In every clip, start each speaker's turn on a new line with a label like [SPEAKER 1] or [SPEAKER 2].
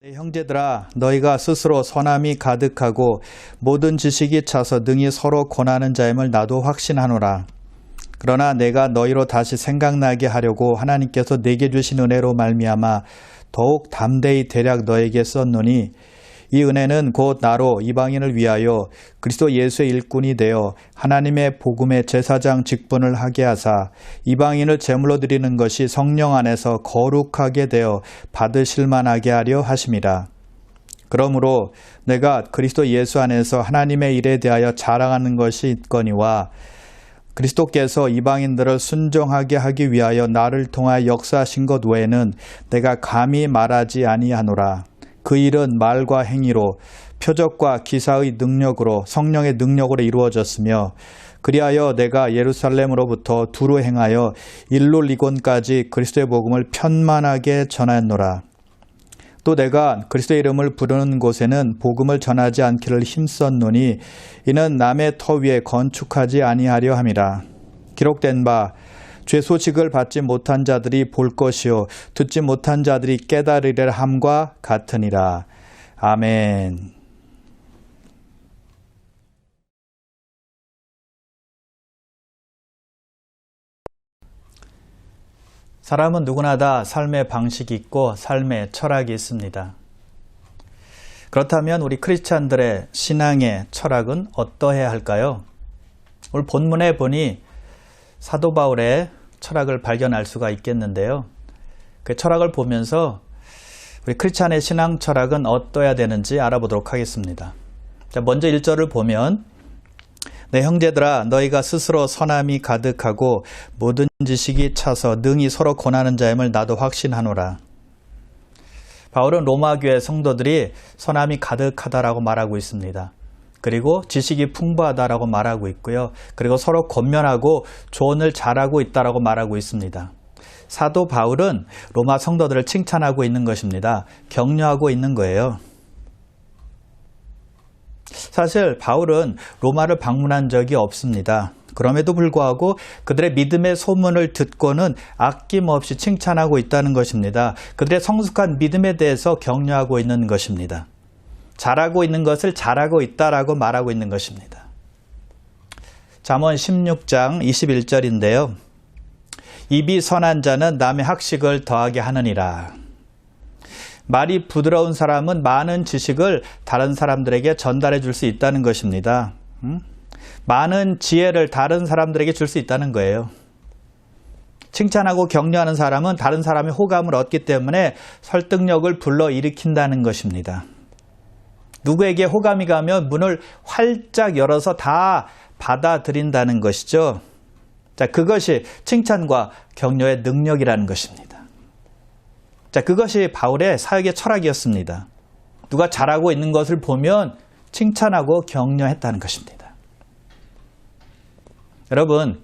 [SPEAKER 1] 내 형제들아, 너희가 스스로 선함이 가득하고 모든 지식이 차서 능히 서로 권하는 자임을 나도 확신하노라. 그러나 내가 너희로 다시 생각나게 하려고 하나님께서 내게 주신 은혜로 말미암아 더욱 담대히 대략 너에게 썼노니, 이 은혜는 곧 나로 이방인을 위하여 그리스도 예수의 일꾼이 되어 하나님의 복음의 제사장 직분을 하게 하사 이방인을 제물로 드리는 것이 성령 안에서 거룩하게 되어 받으실 만하게 하려 하심이라. 그러므로 내가 그리스도 예수 안에서 하나님의 일에 대하여 자랑하는 것이 있거니와, 그리스도께서 이방인들을 순종하게 하기 위하여 나를 통하여 역사하신 것 외에는 내가 감히 말하지 아니하노라. 그 일은 말과 행위로, 표적과 기사의 능력으로, 성령의 능력으로 이루어졌으며, 그리하여 내가 예루살렘으로부터 두루 행하여 일룰리곤까지 그리스도의 복음을 편만하게 전하였노라. 또 내가 그리스도의 이름을 부르는 곳에는 복음을 전하지 않기를 힘썼노니, 이는 남의 터 위에 건축하지 아니하려 함이라. 기록된 바 죄 소식을 받지 못한 자들이 볼 것이요 듣지 못한 자들이 깨달으리라 함과 같으니라. 아멘. 사람은 누구나 다 삶의 방식이 있고 삶의 철학이 있습니다. 그렇다면 우리 크리스찬들의 신앙의 철학은 어떠해야 할까요? 오늘 본문에 보니 사도 바울의 철학을 발견할 수가 있겠는데요. 그 철학을 보면서 우리 크리스찬의 신앙 철학은 어떠해야 되는지 알아보도록 하겠습니다. 자, 먼저 1절을 보면, 내 형제들아, 너희가 스스로 선함이 가득하고 모든 지식이 차서 능히 서로 권하는 자임을 나도 확신하노라. 바울은 로마 교회 성도들이 선함이 가득하다라고 말하고 있습니다. 그리고 지식이 풍부하다라고 말하고 있고요. 그리고 서로 권면하고 조언을 잘하고 있다라고 말하고 있습니다. 사도 바울은 로마 성도들을 칭찬하고 있는 것입니다. 격려하고 있는 거예요. 사실 바울은 로마를 방문한 적이 없습니다. 그럼에도 불구하고 그들의 믿음의 소문을 듣고는 아낌없이 칭찬하고 있다는 것입니다. 그들의 성숙한 믿음에 대해서 격려하고 있는 것입니다. 잘하고 있는 것을 잘하고 있다라고 말하고 있는 것입니다. 잠언 16장 21절인데요. 입이 선한 자는 남의 학식을 더하게 하느니라. 말이 부드러운 사람은 많은 지식을 다른 사람들에게 전달해 줄 수 있다는 것입니다. 많은 지혜를 다른 사람들에게 줄 수 있다는 거예요. 칭찬하고 격려하는 사람은 다른 사람의 호감을 얻기 때문에 설득력을 불러일으킨다는 것입니다. 누구에게 호감이 가면 문을 활짝 열어서 다 받아들인다는 것이죠. 자, 그것이 칭찬과 격려의 능력이라는 것입니다. 자, 그것이 바울의 사역의 철학이었습니다. 누가 잘하고 있는 것을 보면 칭찬하고 격려했다는 것입니다. 여러분,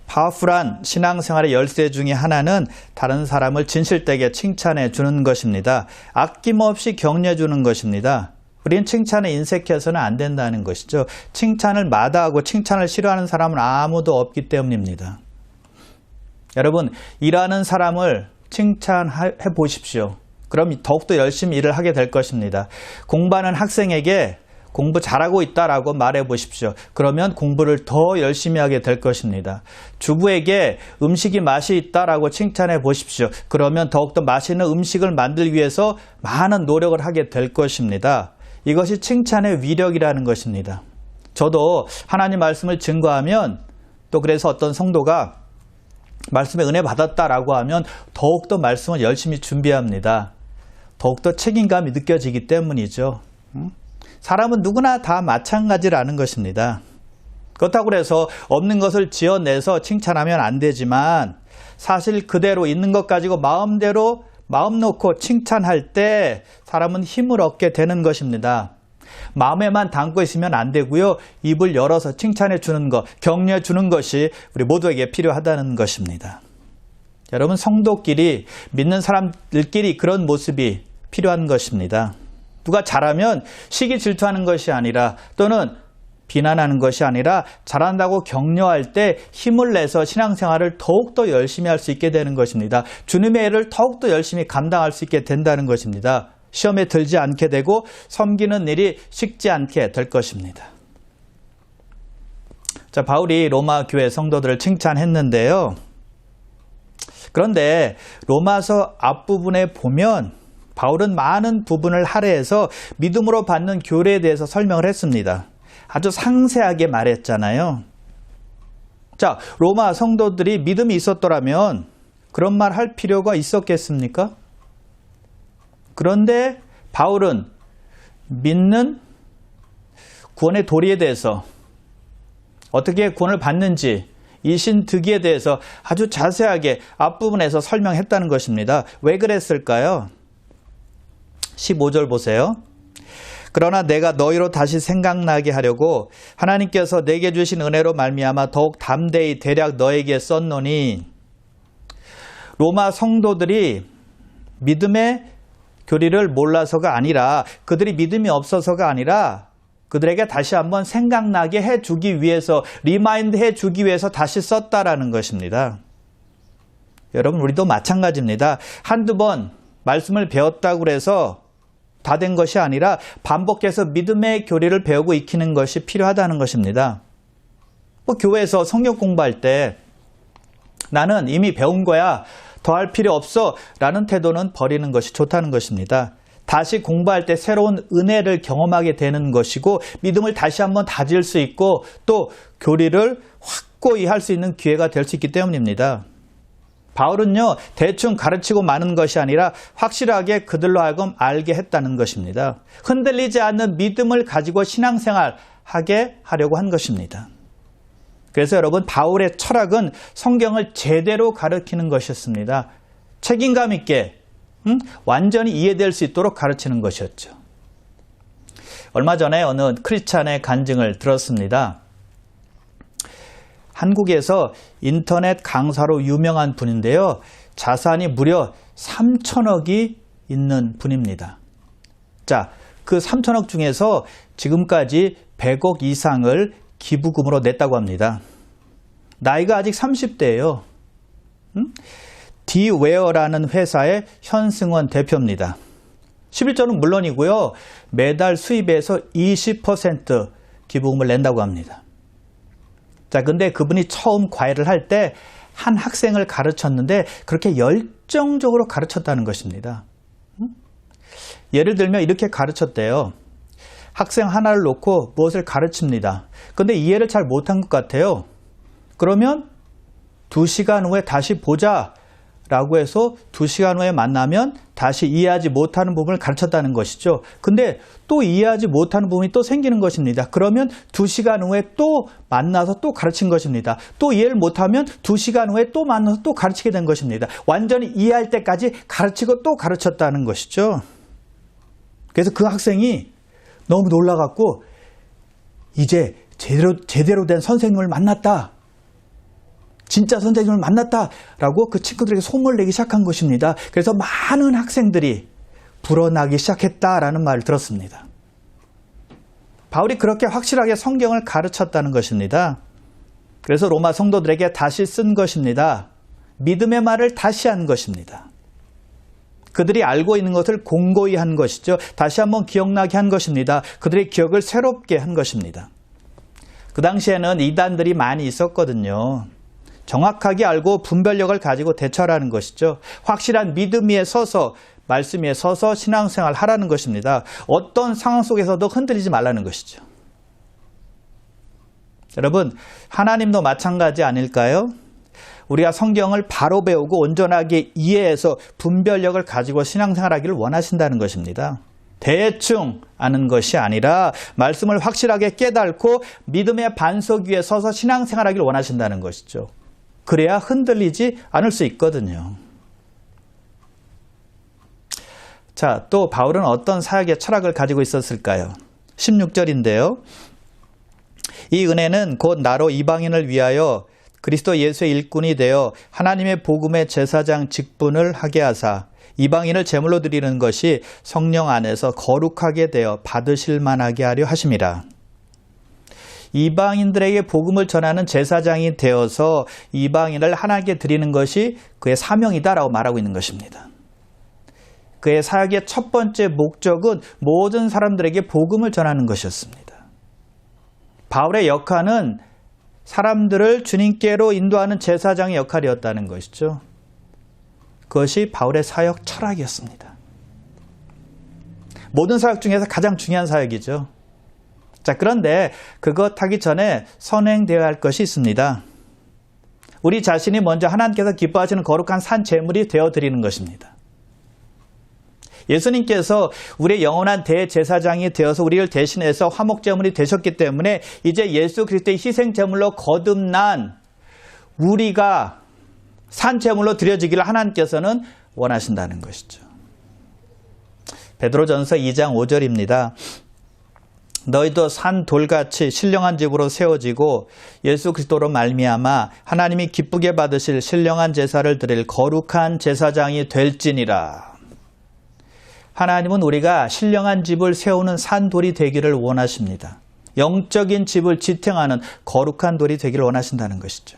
[SPEAKER 1] 파워풀한 신앙생활의 열쇠 중에 하나는 다른 사람을 진실되게 칭찬해 주는 것입니다. 아낌없이 격려해 주는 것입니다. 우리는 칭찬에 인색해서는 안 된다는 것이죠. 칭찬을 마다하고 칭찬을 싫어하는 사람은 아무도 없기 때문입니다. 여러분, 일하는 사람을 칭찬해 보십시오. 그럼 더욱더 열심히 일을 하게 될 것입니다. 공부하는 학생에게 공부 잘하고 있다라고 말해 보십시오. 그러면 공부를 더 열심히 하게 될 것입니다. 주부에게 음식이 맛이 있다라고 칭찬해 보십시오. 그러면 더욱더 맛있는 음식을 만들기 위해서 많은 노력을 하게 될 것입니다. 이것이 칭찬의 위력이라는 것입니다. 저도 하나님 말씀을 증거하면, 또 그래서 어떤 성도가 말씀에 은혜 받았다라고 하면 더욱더 말씀을 열심히 준비합니다. 더욱더 책임감이 느껴지기 때문이죠. 사람은 누구나 다 마찬가지라는 것입니다. 그렇다고 해서 없는 것을 지어내서 칭찬하면 안 되지만, 사실 그대로 있는 것 가지고 마음대로 마음 놓고 칭찬할 때 사람은 힘을 얻게 되는 것입니다. 마음에만 담고 있으면 안 되고요. 입을 열어서 칭찬해 주는 것, 격려해 주는 것이 우리 모두에게 필요하다는 것입니다. 여러분, 성도끼리, 믿는 사람들끼리 그런 모습이 필요한 것입니다. 누가 잘하면 시기 질투하는 것이 아니라, 또는 비난하는 것이 아니라 잘한다고 격려할 때 힘을 내서 신앙생활을 더욱더 열심히 할 수 있게 되는 것입니다. 주님의 일을 더욱더 열심히 감당할 수 있게 된다는 것입니다. 시험에 들지 않게 되고 섬기는 일이 쉽지 않게 될 것입니다. 자, 바울이 로마 교회 성도들을 칭찬했는데요. 그런데 로마서 앞부분에 보면 바울은 많은 부분을 할애해서 믿음으로 받는 교례에 대해서 설명을 했습니다. 아주 상세하게 말했잖아요. 자, 로마 성도들이 믿음이 있었더라면 그런 말 할 필요가 있었겠습니까? 그런데 바울은 믿는 구원의 도리에 대해서 어떻게 구원을 받는지 이신득의에 대해서 아주 자세하게 앞부분에서 설명했다는 것입니다. 왜 그랬을까요? 15절 보세요. 그러나 내가 너희로 다시 생각나게 하려고 하나님께서 내게 주신 은혜로 말미암아 더욱 담대히 대략 너에게 썼노니. 로마 성도들이 믿음의 교리를 몰라서가 아니라 그들이 믿음이 없어서가 아니라 그들에게 다시 한번 생각나게 해주기 위해서 리마인드 해주기 위해서 다시 썼다라는 것입니다. 여러분 우리도 마찬가지입니다. 한두 번 말씀을 배웠다고 해서 다 된 것이 아니라 반복해서 믿음의 교리를 배우고 익히는 것이 필요하다는 것입니다. 교회에서 성경 공부할 때 나는 이미 배운 거야. 더 할 필요 없어 라는 태도는 버리는 것이 좋다는 것입니다. 다시 공부할 때 새로운 은혜를 경험하게 되는 것이고 믿음을 다시 한번 다질 수 있고 또 교리를 확고히 할 수 있는 기회가 될 수 있기 때문입니다. 바울은요, 대충 가르치고 마는 것이 아니라 확실하게 그들로 하여금 알게 했다는 것입니다. 흔들리지 않는 믿음을 가지고 신앙생활 하게 하려고 한 것입니다. 그래서 여러분 바울의 철학은 성경을 제대로 가르치는 것이었습니다. 책임감 있게 완전히 이해될 수 있도록 가르치는 것이었죠. 얼마 전에 어느 크리스찬의 간증을 들었습니다. 한국에서 인터넷 강사로 유명한 분인데요. 자산이 무려 3천억이 있는 분입니다. 자, 그 3천억 중에서 지금까지 100억 이상을 기부금으로 냈다고 합니다. 나이가 아직 30대예요. 디웨어라는 회사의 현승원 대표입니다. 11조는 물론이고요. 매달 수입에서 20% 기부금을 낸다고 합니다. 자, 근데 그분이 처음 과외를 할 때 한 학생을 가르쳤는데 그렇게 열정적으로 가르쳤다는 것입니다. 예를 들면 이렇게 가르쳤대요. 학생 하나를 놓고 무엇을 가르칩니다. 근데 이해를 잘 못한 것 같아요. 그러면 2시간 후에 다시 보자 라고 해서 2시간 후에 만나면 다시 이해하지 못하는 부분을 가르쳤다는 것이죠. 근데 또 이해하지 못하는 부분이 또 생기는 것입니다. 그러면 2시간 후에 또 만나서 또 가르친 것입니다. 또 이해를 못하면 2시간 후에 또 만나서 또 가르치게 된 것입니다. 완전히 이해할 때까지 가르치고 또 가르쳤다는 것이죠. 그래서 그 학생이 너무 놀라갖고 이제 제대로 된 선생님을 만났다. 진짜 선생님을 만났다라고 그 친구들에게 소문을 내기 시작한 것입니다. 그래서 많은 학생들이 불어나기 시작했다라는 말을 들었습니다. 바울이 그렇게 확실하게 성경을 가르쳤다는 것입니다. 그래서 로마 성도들에게 다시 쓴 것입니다. 믿음의 말을 다시 한 것입니다. 그들이 알고 있는 것을 공고히 한 것이죠. 다시 한번 기억나게 한 것입니다. 그들의 기억을 새롭게 한 것입니다. 그 당시에는 이단들이 많이 있었거든요. 정확하게 알고 분별력을 가지고 대처하라는 것이죠. 확실한 믿음 위에 서서 말씀 위에 서서 신앙생활 하라는 것입니다. 어떤 상황 속에서도 흔들리지 말라는 것이죠. 여러분, 하나님도 마찬가지 아닐까요? 우리가 성경을 바로 배우고 온전하게 이해해서 분별력을 가지고 신앙생활하기를 원하신다는 것입니다. 대충 아는 것이 아니라 말씀을 확실하게 깨닫고 믿음의 반석 위에 서서 신앙생활하기를 원하신다는 것이죠. 그래야 흔들리지 않을 수 있거든요. 자, 또 바울은 어떤 사역의 철학을 가지고 있었을까요? 16절인데요. 이 은혜는 곧 나로 이방인을 위하여 그리스도 예수의 일꾼이 되어 하나님의 복음의 제사장 직분을 하게 하사 이방인을 제물로 드리는 것이 성령 안에서 거룩하게 되어 받으실 만하게 하려 하심이라. 이방인들에게 복음을 전하는 제사장이 되어서 이방인을 하나님께 드리는 것이 그의 사명이다라고 말하고 있는 것입니다. 그의 사역의 첫 번째 목적은 모든 사람들에게 복음을 전하는 것이었습니다. 바울의 역할은 사람들을 주님께로 인도하는 제사장의 역할이었다는 것이죠. 그것이 바울의 사역 철학이었습니다. 모든 사역 중에서 가장 중요한 사역이죠. 자, 그런데 그것 하기 전에 선행되어야 할 것이 있습니다. 우리 자신이 먼저 하나님께서 기뻐하시는 거룩한 산 제물이 되어드리는 것입니다. 예수님께서 우리의 영원한 대제사장이 되어서 우리를 대신해서 화목제물이 되셨기 때문에 이제 예수 그리스도의 희생제물로 거듭난 우리가 산제물로 드려지기를 하나님께서는 원하신다는 것이죠. 베드로전서 2장 5절입니다. 너희도 산 돌같이 신령한 집으로 세워지고 예수 그리스도로 말미암아 하나님이 기쁘게 받으실 신령한 제사를 드릴 거룩한 제사장이 될지니라. 하나님은 우리가 신령한 집을 세우는 산돌이 되기를 원하십니다. 영적인 집을 지탱하는 거룩한 돌이 되기를 원하신다는 것이죠.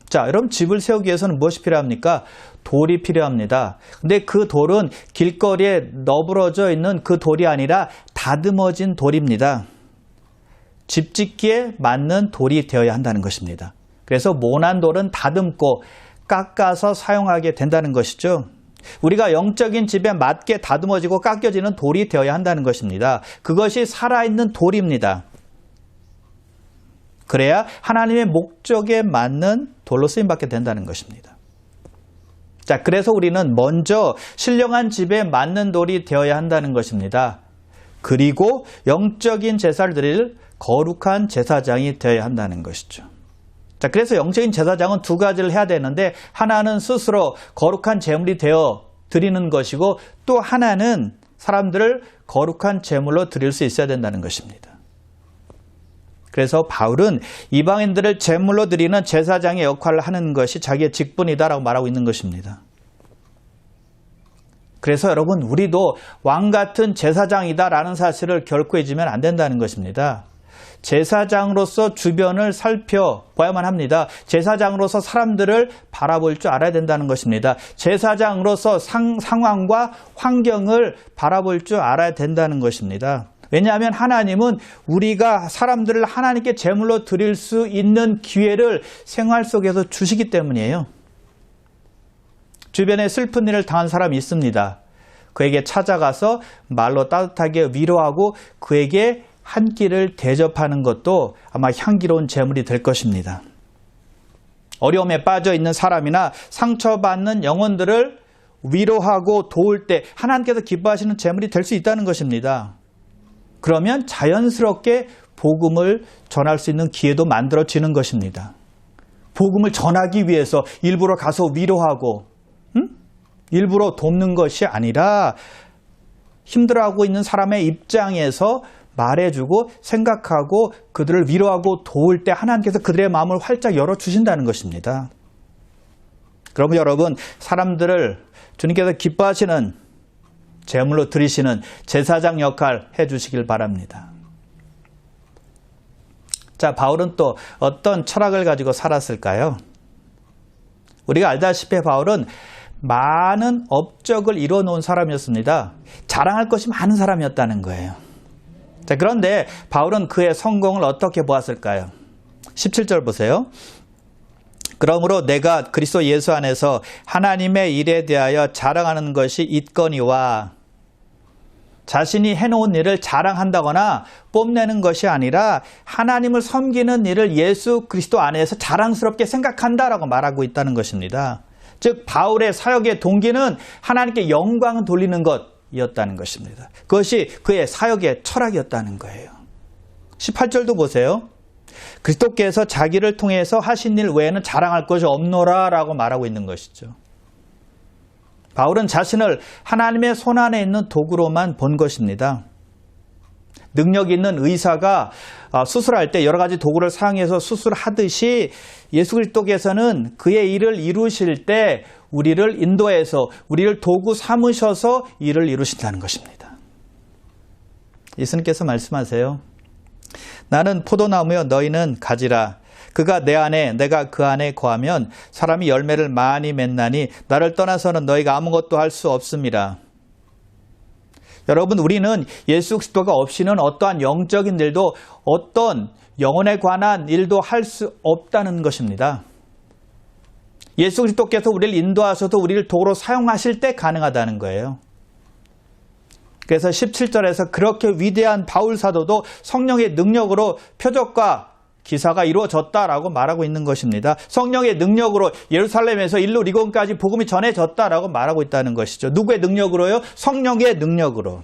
[SPEAKER 1] 자, 여러분 집을 세우기 위해서는 무엇이 필요합니까? 돌이 필요합니다. 근데 그 돌은 길거리에 너부러져 있는 그 돌이 아니라 다듬어진 돌입니다. 집 짓기에 맞는 돌이 되어야 한다는 것입니다. 그래서 모난 돌은 다듬고 깎아서 사용하게 된다는 것이죠. 우리가 영적인 집에 맞게 다듬어지고 깎여지는 돌이 되어야 한다는 것입니다. 그것이 살아있는 돌입니다. 그래야 하나님의 목적에 맞는 돌로 쓰임받게 된다는 것입니다. 자, 그래서 우리는 먼저 신령한 집에 맞는 돌이 되어야 한다는 것입니다. 그리고 영적인 제사를 드릴 거룩한 제사장이 되어야 한다는 것이죠. 자, 그래서 영적인 제사장은 두 가지를 해야 되는데 하나는 스스로 거룩한 제물이 되어 드리는 것이고 또 하나는 사람들을 거룩한 제물로 드릴 수 있어야 된다는 것입니다. 그래서 바울은 이방인들을 제물로 드리는 제사장의 역할을 하는 것이 자기의 직분이다라고 말하고 있는 것입니다. 그래서 여러분 우리도 왕 같은 제사장이다라는 사실을 결코 잊으면 안 된다는 것입니다. 제사장으로서 주변을 살펴봐야만 합니다. 제사장으로서 사람들을 바라볼 줄 알아야 된다는 것입니다. 제사장으로서 상황과 환경을 바라볼 줄 알아야 된다는 것입니다. 왜냐하면 하나님은 우리가 사람들을 하나님께 제물로 드릴 수 있는 기회를 생활 속에서 주시기 때문이에요. 주변에 슬픈 일을 당한 사람이 있습니다. 그에게 찾아가서 말로 따뜻하게 위로하고 그에게 한 끼를 대접하는 것도 아마 향기로운 제물이 될 것입니다. 어려움에 빠져 있는 사람이나 상처받는 영혼들을 위로하고 도울 때 하나님께서 기뻐하시는 제물이 될 수 있다는 것입니다. 그러면 자연스럽게 복음을 전할 수 있는 기회도 만들어지는 것입니다. 복음을 전하기 위해서 일부러 가서 위로하고 일부러 돕는 것이 아니라 힘들어하고 있는 사람의 입장에서 말해주고 생각하고 그들을 위로하고 도울 때 하나님께서 그들의 마음을 활짝 열어주신다는 것입니다. 그러면 여러분 사람들을 주님께서 기뻐하시는 제물로 드리시는 제사장 역할 해주시길 바랍니다. 자, 바울은 또 어떤 철학을 가지고 살았을까요? 우리가 알다시피 바울은 많은 업적을 이루어 놓은 사람이었습니다. 자랑할 것이 많은 사람이었다는 거예요. 자, 그런데 바울은 그의 성공을 어떻게 보았을까요? 17절 보세요. 그러므로 내가 그리스도 예수 안에서 하나님의 일에 대하여 자랑하는 것이 있거니와 자신이 해놓은 일을 자랑한다거나 뽐내는 것이 아니라 하나님을 섬기는 일을 예수 그리스도 안에서 자랑스럽게 생각한다라고 말하고 있다는 것입니다. 즉 바울의 사역의 동기는 하나님께 영광을 돌리는 것이었다는 것입니다. 그것이 그의 사역의 철학이었다는 거예요. 18절도 보세요. 그리스도께서 자기를 통해서 하신 일 외에는 자랑할 것이 없노라 라고 말하고 있는 것이죠. 바울은 자신을 하나님의 손안에 있는 도구로만 본 것입니다. 능력 있는 의사가 수술할 때 여러 가지 도구를 사용해서 수술하듯이 예수 그리스도께서는 그의 일을 이루실 때 우리를 인도해서 우리를 도구 삼으셔서 일을 이루신다는 것입니다. 예수님께서 말씀하세요. 나는 포도나무여 너희는 가지라. 그가 내 안에 내가 그 안에 거하면 사람이 열매를 많이 맺나니 나를 떠나서는 너희가 아무것도 할 수 없음이라. 여러분, 우리는 예수 그리스도가 없이는 어떠한 영적인 일도 어떤 영혼에 관한 일도 할 수 없다는 것입니다. 예수 그리스도께서 우리를 인도하셔서 우리를 도로 사용하실 때 가능하다는 거예요. 그래서 17절에서 그렇게 위대한 바울 사도도 성령의 능력으로 표적과 기사가 이루어졌다라고 말하고 있는 것입니다. 성령의 능력으로 예루살렘에서 일루리곤까지 복음이 전해졌다라고 말하고 있다는 것이죠. 누구의 능력으로요? 성령의 능력으로.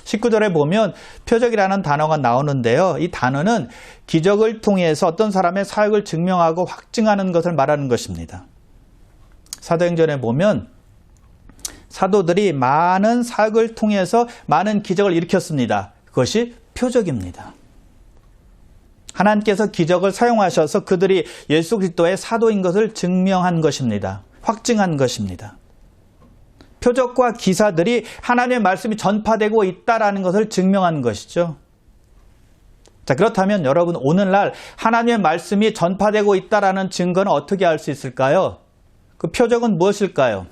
[SPEAKER 1] 19절에 보면 표적이라는 단어가 나오는데요. 이 단어는 기적을 통해서 어떤 사람의 사역을 증명하고 확증하는 것을 말하는 것입니다. 사도행전에 보면 사도들이 많은 사역을 통해서 많은 기적을 일으켰습니다. 그것이 표적입니다. 하나님께서 기적을 사용하셔서 그들이 예수 그리스도의 사도인 것을 증명한 것입니다. 확증한 것입니다. 표적과 기사들이 하나님의 말씀이 전파되고 있다는 것을 증명한 것이죠. 자, 그렇다면 여러분, 오늘날 하나님의 말씀이 전파되고 있다는 증거는 어떻게 알 수 있을까요? 그 표적은 무엇일까요?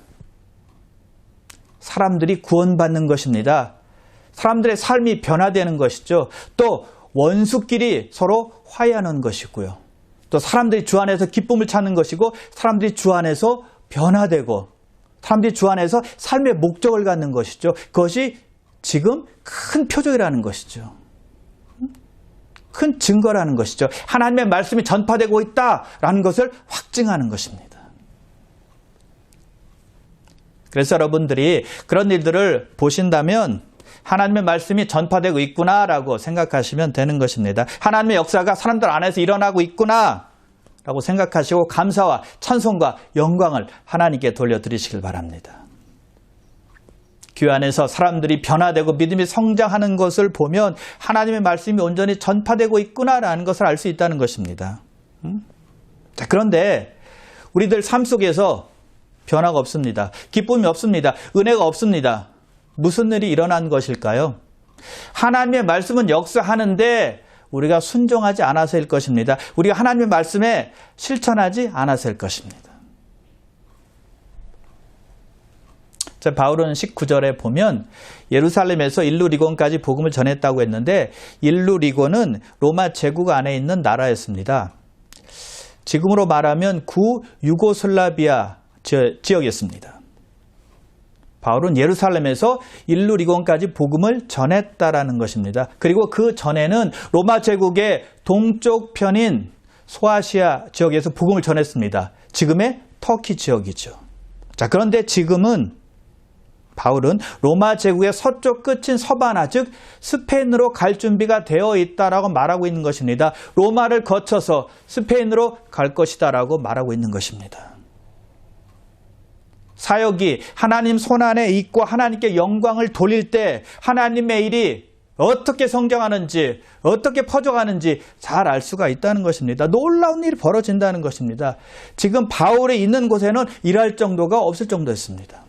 [SPEAKER 1] 사람들이 구원받는 것입니다. 사람들의 삶이 변화되는 것이죠. 또 원수끼리 서로 화해하는 것이고요. 또 사람들이 주 안에서 기쁨을 찾는 것이고, 사람들이 주 안에서 변화되고, 사람들이 주 안에서 삶의 목적을 갖는 것이죠. 그것이 지금 큰 표적이라는 것이죠. 큰 증거라는 것이죠. 하나님의 말씀이 전파되고 있다라는 것을 확증하는 것입니다. 그래서 여러분들이 그런 일들을 보신다면 하나님의 말씀이 전파되고 있구나라고 생각하시면 되는 것입니다. 하나님의 역사가 사람들 안에서 일어나고 있구나라고 생각하시고 감사와 찬송과 영광을 하나님께 돌려드리시길 바랍니다. 교회 안에서 사람들이 변화되고 믿음이 성장하는 것을 보면 하나님의 말씀이 온전히 전파되고 있구나라는 것을 알 수 있다는 것입니다. 자, 그런데 우리들 삶 속에서 변화가 없습니다. 기쁨이 없습니다. 은혜가 없습니다. 무슨 일이 일어난 것일까요? 하나님의 말씀은 역사하는데 우리가 순종하지 않아서일 것입니다. 우리가 하나님의 말씀에 실천하지 않아서일 것입니다. 자, 바울은 19절에 보면 예루살렘에서 일루리곤까지 복음을 전했다고 했는데, 일루리곤은 로마 제국 안에 있는 나라였습니다. 지금으로 말하면 구 유고슬라비아 지역이었습니다. 바울은 예루살렘에서 일루리곤까지 복음을 전했다라는 것입니다. 그리고 그 전에는 로마 제국의 동쪽 편인 소아시아 지역에서 복음을 전했습니다. 지금의 터키 지역이죠. 자, 그런데 지금은 바울은 로마 제국의 서쪽 끝인 서바나, 즉 스페인으로 갈 준비가 되어 있다라고 말하고 있는 것입니다. 로마를 거쳐서 스페인으로 갈 것이다라고 말하고 있는 것입니다. 사역이 하나님 손안에 있고 하나님께 영광을 돌릴 때 하나님의 일이 어떻게 성장하는지, 어떻게 퍼져가는지 잘 알 수가 있다는 것입니다. 놀라운 일이 벌어진다는 것입니다. 지금 바울이 있는 곳에는 일할 정도가 없을 정도였습니다.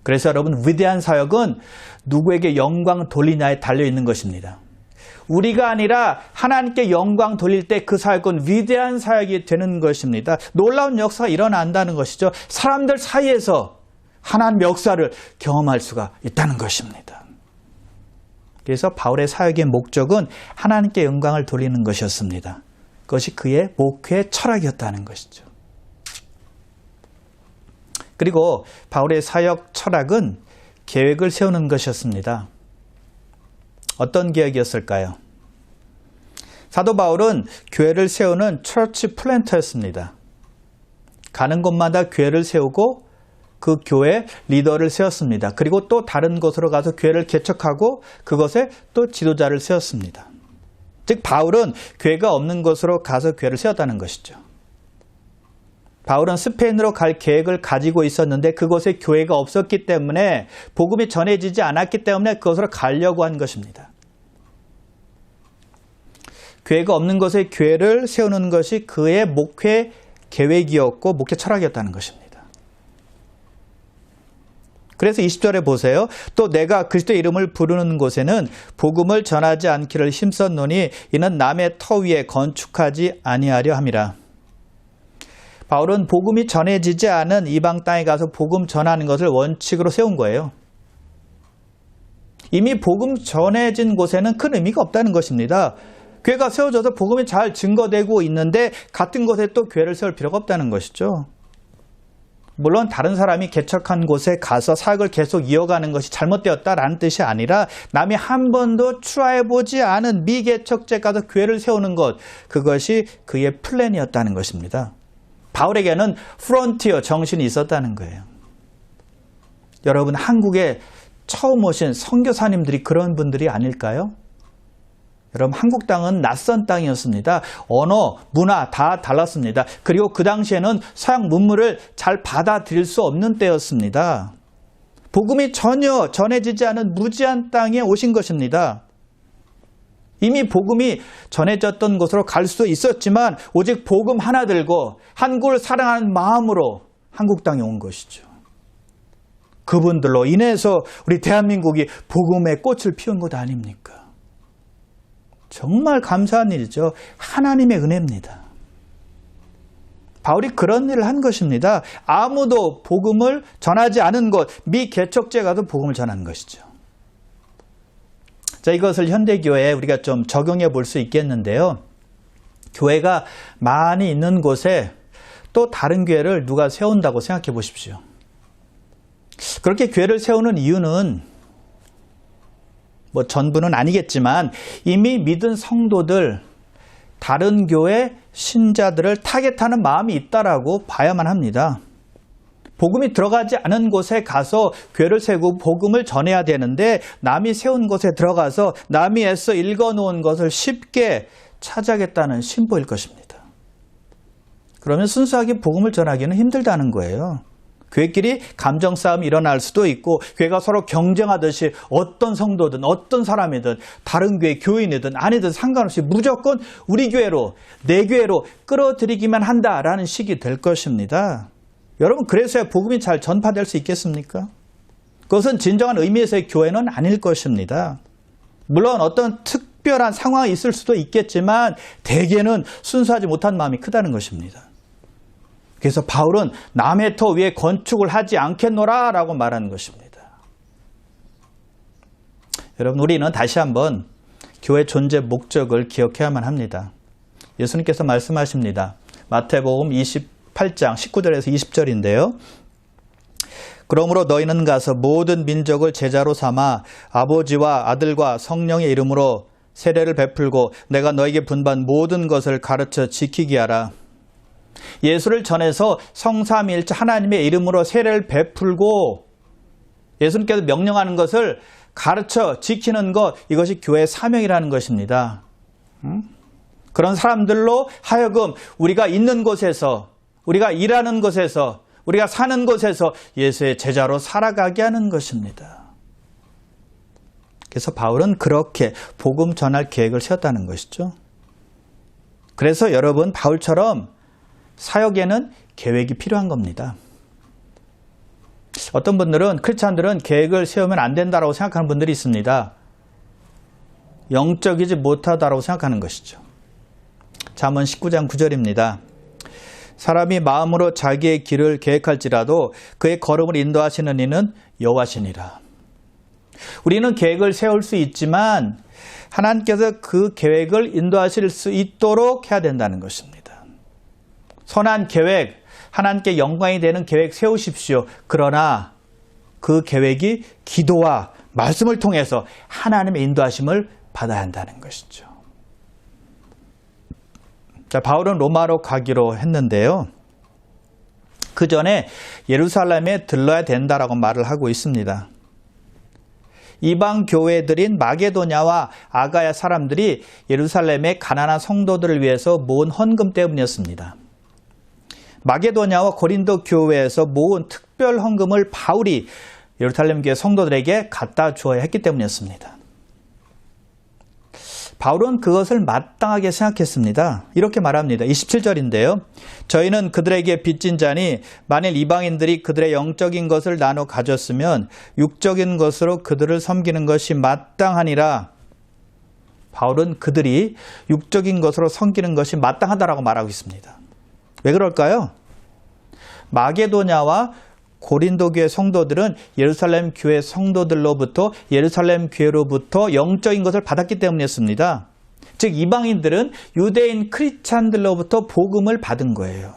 [SPEAKER 1] 그래서 여러분, 위대한 사역은 누구에게 영광 돌리냐에 달려있는 것입니다. 우리가 아니라 하나님께 영광 돌릴 때 그 사역은 위대한 사역이 되는 것입니다. 놀라운 역사가 일어난다는 것이죠. 사람들 사이에서 하나님의 역사를 경험할 수가 있다는 것입니다. 그래서 바울의 사역의 목적은 하나님께 영광을 돌리는 것이었습니다. 그것이 그의 목회 철학이었다는 것이죠. 그리고 바울의 사역 철학은 계획을 세우는 것이었습니다. 어떤 계획이었을까요? 사도 바울은 교회를 세우는 처치 플랜터였습니다. 가는 곳마다 교회를 세우고 그 교회 리더를 세웠습니다. 그리고 또 다른 곳으로 가서 교회를 개척하고 그것에 또 지도자를 세웠습니다. 즉 바울은 교회가 없는 곳으로 가서 교회를 세웠다는 것이죠. 바울은 스페인으로 갈 계획을 가지고 있었는데 그곳에 교회가 없었기 때문에, 복음이 전해지지 않았기 때문에 그것으로 가려고 한 것입니다. 교회가 없는 곳에 교회를 세우는 것이 그의 목회 계획이었고 목회 철학이었다는 것입니다. 그래서 20절에 보세요. 또 내가 그리스도의 이름을 부르는 곳에는 복음을 전하지 않기를 힘썼노니 이는 남의 터 위에 건축하지 아니하려 함이라. 바울은 복음이 전해지지 않은 이방 땅에 가서 복음 전하는 것을 원칙으로 세운 거예요. 이미 복음 전해진 곳에는 큰 의미가 없다는 것입니다. 교회가 세워져서 복음이 잘 증거되고 있는데 같은 곳에 또 교회를 세울 필요가 없다는 것이죠. 물론 다른 사람이 개척한 곳에 가서 사역을 계속 이어가는 것이 잘못되었다라는 뜻이 아니라 남이 한 번도 추하해보지 않은 미개척지에 가서 교회를 세우는 것, 그것이 그의 플랜이었다는 것입니다. 바울에게는 프론티어 정신이 있었다는 거예요. 여러분, 한국에 처음 오신 선교사님들이 그런 분들이 아닐까요? 여러분, 한국 땅은 낯선 땅이었습니다. 언어, 문화 다 달랐습니다. 그리고 그 당시에는 서양 문물을 잘 받아들일 수 없는 때였습니다. 복음이 전혀 전해지지 않은 무지한 땅에 오신 것입니다. 이미 복음이 전해졌던 곳으로 갈 수 있었지만 오직 복음 하나 들고 한국을 사랑하는 마음으로 한국 땅에 온 것이죠. 그분들로 인해서 우리 대한민국이 복음의 꽃을 피운 것 아닙니까? 정말 감사한 일이죠. 하나님의 은혜입니다. 바울이 그런 일을 한 것입니다. 아무도 복음을 전하지 않은 곳, 미개척지에 가도 복음을 전하는 것이죠. 자, 이것을 현대교회에 우리가 좀 적용해 볼 수 있겠는데요. 교회가 많이 있는 곳에 또 다른 교회를 누가 세운다고 생각해 보십시오. 그렇게 교회를 세우는 이유는 전부는 아니겠지만 이미 믿은 성도들, 다른 교회 신자들을 타겟하는 마음이 있다라고 봐야만 합니다. 복음이 들어가지 않은 곳에 가서 교회를 세우고 복음을 전해야 되는데 남이 세운 곳에 들어가서 남이 애써 읽어놓은 것을 쉽게 차지하겠다는 심보일 것입니다. 그러면 순수하게 복음을 전하기는 힘들다는 거예요. 교회끼리 감정 싸움이 일어날 수도 있고 교회가 서로 경쟁하듯이 어떤 성도든 어떤 사람이든 다른 교회 교인이든 아니든 상관없이 무조건 우리 교회로, 내 교회로 끌어들이기만 한다라는 식이 될 것입니다. 여러분, 그래서야 복음이 잘 전파될 수 있겠습니까? 그것은 진정한 의미에서의 교회는 아닐 것입니다. 물론 어떤 특별한 상황이 있을 수도 있겠지만 대개는 순수하지 못한 마음이 크다는 것입니다. 그래서 바울은 남의 터 위에 건축을 하지 않겠노라 라고 말하는 것입니다. 여러분, 우리는 다시 한번 교회 존재 목적을 기억해야만 합니다. 예수님께서 말씀하십니다. 마태복음 28장 19절에서 20절인데요. 그러므로 너희는 가서 모든 민족을 제자로 삼아 아버지와 아들과 성령의 이름으로 세례를 베풀고 내가 너에게 분반 모든 것을 가르쳐 지키게 하라. 예수를 전해서 성삼위일체 하나님의 이름으로 세례를 베풀고 예수님께서 명령하는 것을 가르쳐 지키는 것, 이것이 교회의 사명이라는 것입니다. 그런 사람들로 하여금 우리가 있는 곳에서, 우리가 일하는 곳에서, 우리가 사는 곳에서 예수의 제자로 살아가게 하는 것입니다. 그래서 바울은 그렇게 복음 전할 계획을 세웠다는 것이죠. 그래서 여러분, 바울처럼 사역에는 계획이 필요한 겁니다. 어떤 분들은, 크리스찬들은 계획을 세우면 안 된다고 생각하는 분들이 있습니다. 영적이지 못하다고 생각하는 것이죠. 잠언 19장 9절입니다. 사람이 마음으로 자기의 길을 계획할지라도 그의 걸음을 인도하시는 이는 여호와시니라. 우리는 계획을 세울 수 있지만 하나님께서 그 계획을 인도하실 수 있도록 해야 된다는 것입니다. 선한 계획, 하나님께 영광이 되는 계획 세우십시오. 그러나 그 계획이 기도와 말씀을 통해서 하나님의 인도하심을 받아야 한다는 것이죠. 자, 바울은 로마로 가기로 했는데요. 그 전에 예루살렘에 들러야 된다라고 말을 하고 있습니다. 이방 교회들인 마게도냐와 아가야 사람들이 예루살렘의 가난한 성도들을 위해서 모은 헌금 때문이었습니다. 마게도냐와 고린도 교회에서 모은 특별 헌금을 바울이 예루살렘 교회 성도들에게 갖다 주어야 했기 때문이었습니다. 바울은 그것을 마땅하게 생각했습니다. 이렇게 말합니다. 27절인데요. 저희는 그들에게 빚진 자니 만일 이방인들이 그들의 영적인 것을 나눠 가졌으면 육적인 것으로 그들을 섬기는 것이 마땅하니라. 바울은 그들이 육적인 것으로 섬기는 것이 마땅하다라고 말하고 있습니다. 왜 그럴까요? 마게도냐와 고린도 교회 성도들은 예루살렘 교회 성도들로부터 예루살렘 교회로부터 영적인 것을 받았기 때문이었습니다. 즉 이방인들은 유대인 크리스찬들로부터 복음을 받은 거예요.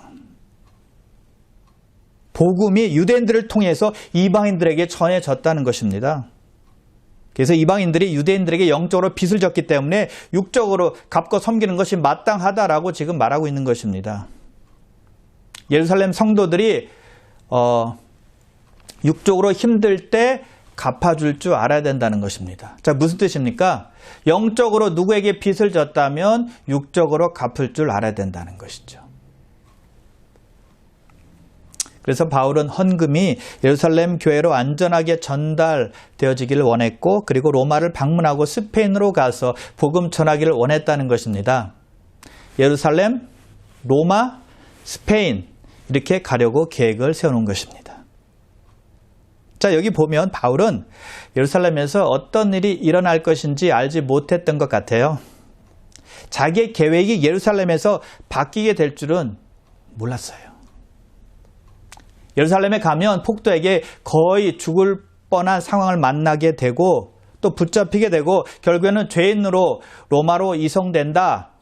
[SPEAKER 1] 복음이 유대인들을 통해서 이방인들에게 전해졌다는 것입니다. 그래서 이방인들이 유대인들에게 영적으로 빚을 졌기 때문에 육적으로 갚고 섬기는 것이 마땅하다라고 지금 말하고 있는 것입니다. 예루살렘 성도들이 육적으로 힘들 때 갚아줄 줄 알아야 된다는 것입니다. 자, 무슨 뜻입니까? 영적으로 누구에게 빚을 졌다면 육적으로 갚을 줄 알아야 된다는 것이죠. 그래서 바울은 헌금이 예루살렘 교회로 안전하게 전달되어지기를 원했고 그리고 로마를 방문하고 스페인으로 가서 복음 전하기를 원했다는 것입니다. 예루살렘, 로마, 스페인 이렇게 가려고 계획을 세워놓은 것입니다. 자, 여기 보면 바울은 예루살렘에서 어떤 일이 일어날 것인지 알지 못했던 것 같아요. 자기의 계획이 예루살렘에서 바뀌게 될 줄은 몰랐어요. 예루살렘에 가면 폭도에게 거의 죽을 뻔한 상황을 만나게 되고 또 붙잡히게 되고 결국에는 죄인으로 로마로 이송된다.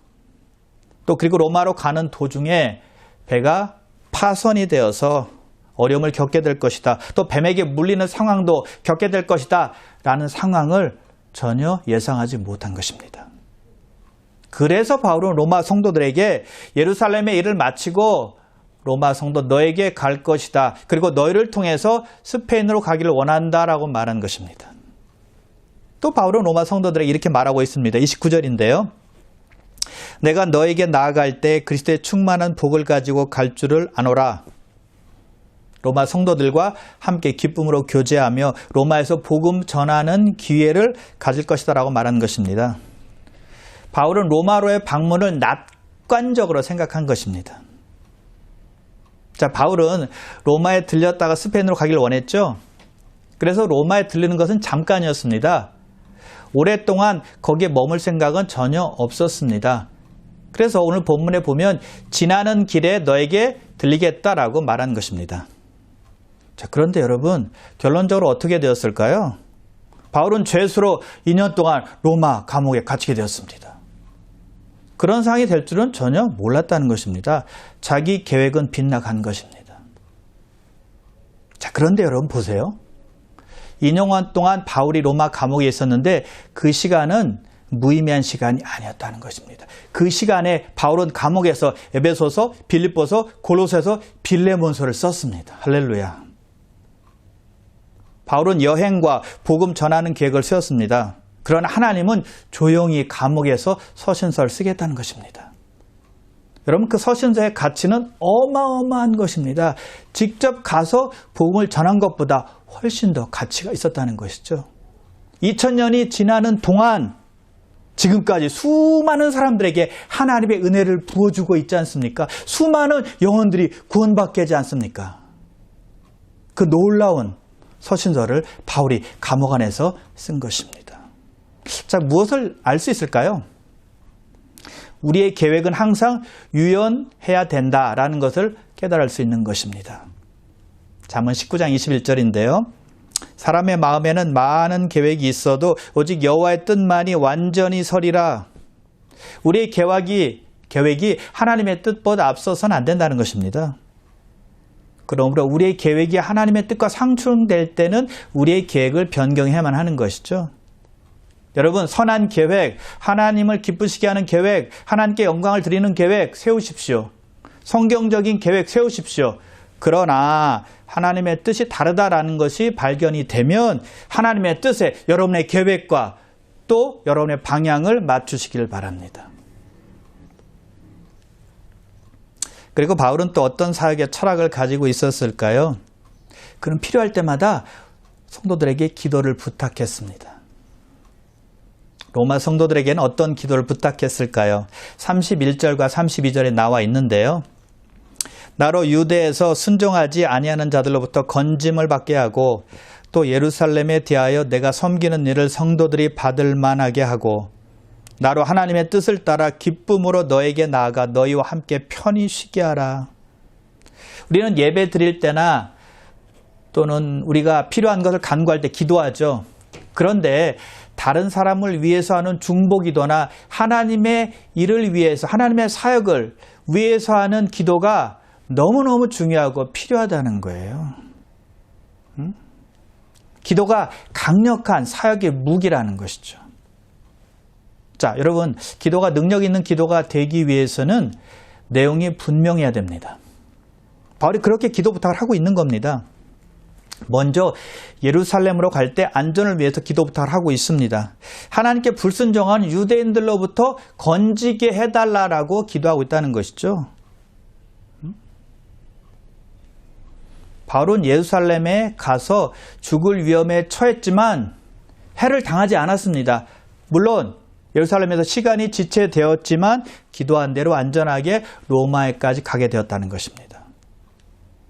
[SPEAKER 1] 또 그리고 로마로 가는 도중에 배가 파손이 되어서 어려움을 겪게 될 것이다. 또 뱀에게 물리는 상황도 겪게 될 것이다. 라는 상황을 전혀 예상하지 못한 것입니다. 그래서 바울은 로마 성도들에게 예루살렘의 일을 마치고 로마 성도 너에게 갈 것이다. 그리고 너희를 통해서 스페인으로 가기를 원한다라고 말한 것입니다. 또 바울은 로마 성도들에게 이렇게 말하고 있습니다. 29절인데요. 내가 너에게 나아갈 때 그리스도의 충만한 복을 가지고 갈 줄을 아노라. 로마 성도들과 함께 기쁨으로 교제하며 로마에서 복음 전하는 기회를 가질 것이다 라고 말한 것입니다. 바울은 로마로의 방문을 낙관적으로 생각한 것입니다. 자, 바울은 로마에 들렸다가 스페인으로 가기를 원했죠. 그래서 로마에 들르는 것은 잠깐이었습니다. 오랫동안 거기에 머물 생각은 전혀 없었습니다. 그래서 오늘 본문에 보면 지나는 길에 너에게 들리겠다라고 말한 것입니다. 자, 그런데 여러분 결론적으로 어떻게 되었을까요? 바울은 죄수로 2년 동안 로마 감옥에 갇히게 되었습니다. 그런 상황이 될 줄은 전혀 몰랐다는 것입니다. 자기 계획은 빗나간 것입니다. 자, 그런데 여러분 보세요. 2년 동안 바울이 로마 감옥에 있었는데 그 시간은 무의미한 시간이 아니었다는 것입니다. 그 시간에 바울은 감옥에서 에베소서, 빌립보서, 골로새서, 빌레몬서를 썼습니다. 할렐루야. 바울은 여행과 복음 전하는 계획을 세웠습니다. 그러나 하나님은 조용히 감옥에서 서신서를 쓰겠다는 것입니다. 여러분 그 서신서의 가치는 어마어마한 것입니다. 직접 가서 복음을 전한 것보다 훨씬 더 가치가 있었다는 것이죠. 2000년이 지나는 동안 지금까지 수많은 사람들에게 하나님의 은혜를 부어주고 있지 않습니까? 수많은 영혼들이 구원받게 하지 않습니까? 그 놀라운 서신서를 바울이 감옥 안에서 쓴 것입니다. 자, 무엇을 알 수 있을까요? 우리의 계획은 항상 유연해야 된다라는 것을 깨달을 수 있는 것입니다. 잠언 19장 21절인데요. 사람의 마음에는 많은 계획이 있어도 오직 여호와의 뜻만이 완전히 서리라. 우리의 계획이 하나님의 뜻보다 앞서서는 안 된다는 것입니다. 그러므로 우리의 계획이 하나님의 뜻과 상충될 때는 우리의 계획을 변경해야만 하는 것이죠. 여러분 선한 계획, 하나님을 기쁘시게 하는 계획, 하나님께 영광을 드리는 계획 세우십시오. 성경적인 계획 세우십시오. 그러나 하나님의 뜻이 다르다라는 것이 발견이 되면 하나님의 뜻에 여러분의 계획과 또 여러분의 방향을 맞추시길 바랍니다. 그리고 바울은 또 어떤 사역의 철학을 가지고 있었을까요? 그는 필요할 때마다 성도들에게 기도를 부탁했습니다. 로마 성도들에게는 어떤 기도를 부탁했을까요? 31절과 32절에 나와 있는데요. 나로 유대에서 순종하지 아니하는 자들로부터 건짐을 받게 하고 또 예루살렘에 대하여 내가 섬기는 일을 성도들이 받을 만하게 하고 나로 하나님의 뜻을 따라 기쁨으로 너에게 나아가 너희와 함께 편히 쉬게 하라. 우리는 예배 드릴 때나 또는 우리가 필요한 것을 간구할 때 기도하죠. 그런데 다른 사람을 위해서 하는 중보기도나 하나님의 일을 위해서, 하나님의 사역을 위해서 하는 기도가 너무너무 중요하고 필요하다는 거예요. 기도가 강력한 사역의 무기라는 것이죠. 자, 여러분, 기도가 능력 있는 기도가 되기 위해서는 내용이 분명해야 됩니다. 바울이 그렇게 기도 부탁을 하고 있는 겁니다. 먼저 예루살렘으로 갈 때 안전을 위해서 기도 부탁을 하고 있습니다. 하나님께 불순종한 유대인들로부터 건지게 해달라고 기도하고 있다는 것이죠. 바울은 예루살렘에 가서 죽을 위험에 처했지만 해를 당하지 않았습니다. 물론 예루살렘에서 시간이 지체되었지만 기도한 대로 안전하게 로마에까지 가게 되었다는 것입니다.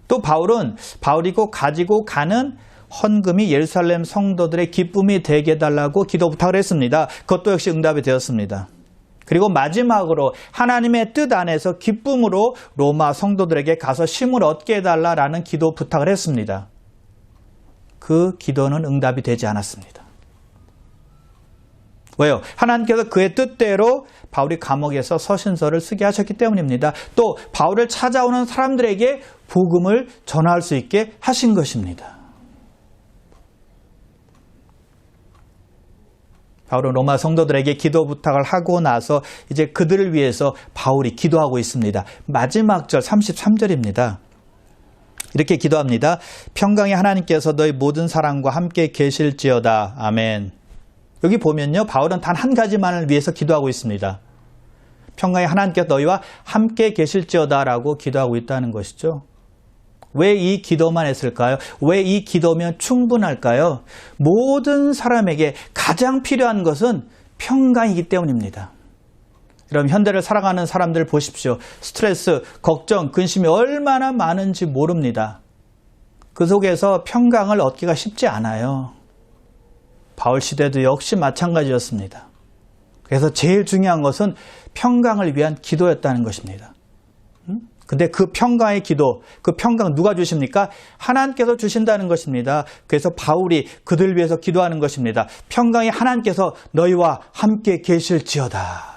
[SPEAKER 1] 또 바울은 바울이 꼭 가지고 가는 헌금이 예루살렘 성도들의 기쁨이 되게 해달라고 기도 부탁을 했습니다. 그것도 역시 응답이 되었습니다. 그리고 마지막으로 하나님의 뜻 안에서 기쁨으로 로마 성도들에게 가서 쉼을 얻게 해달라는 기도 부탁을 했습니다. 그 기도는 응답이 되지 않았습니다. 왜요? 하나님께서 그의 뜻대로 바울이 감옥에서 서신서를 쓰게 하셨기 때문입니다. 또 바울을 찾아오는 사람들에게 복음을 전할 수 있게 하신 것입니다. 바울은 로마 성도들에게 기도 부탁을 하고 나서 이제 그들을 위해서 바울이 기도하고 있습니다. 마지막 절 33절입니다. 이렇게 기도합니다. 평강의 하나님께서 너희 모든 사람과 함께 계실지어다. 아멘. 여기 보면요, 바울은 단 한 가지만을 위해서 기도하고 있습니다. 평강의 하나님께서 너희와 함께 계실지어다 라고 기도하고 있다는 것이죠. 왜 이 기도만 했을까요? 왜 이 기도면 충분할까요? 모든 사람에게 가장 필요한 것은 평강이기 때문입니다. 그럼 현대를 살아가는 사람들 보십시오. 스트레스, 걱정, 근심이 얼마나 많은지 모릅니다. 그 속에서 평강을 얻기가 쉽지 않아요. 바울 시대도 역시 마찬가지였습니다. 그래서 제일 중요한 것은 평강을 위한 기도였다는 것입니다. 근데 그 평강의 기도, 그 평강 누가 주십니까? 하나님께서 주신다는 것입니다. 그래서 바울이 그들 위해서 기도하는 것입니다. 평강의 하나님께서 너희와 함께 계실지어다.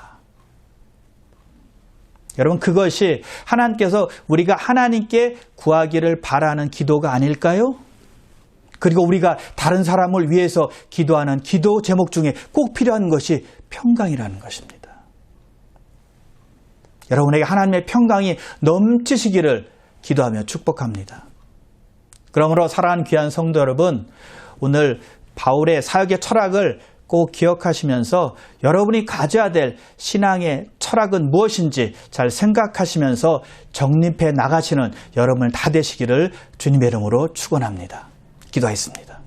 [SPEAKER 1] 여러분, 그것이 하나님께서 우리가 하나님께 구하기를 바라는 기도가 아닐까요? 그리고 우리가 다른 사람을 위해서 기도하는 기도 제목 중에 꼭 필요한 것이 평강이라는 것입니다. 여러분에게 하나님의 평강이 넘치시기를 기도하며 축복합니다. 그러므로 사랑하는 귀한 성도 여러분, 오늘 바울의 사역의 철학을 꼭 기억하시면서 여러분이 가져야 될 신앙의 철학은 무엇인지 잘 생각하시면서 정립해 나가시는 여러분 다 되시기를 주님의 이름으로 축원합니다. 기도하겠습니다.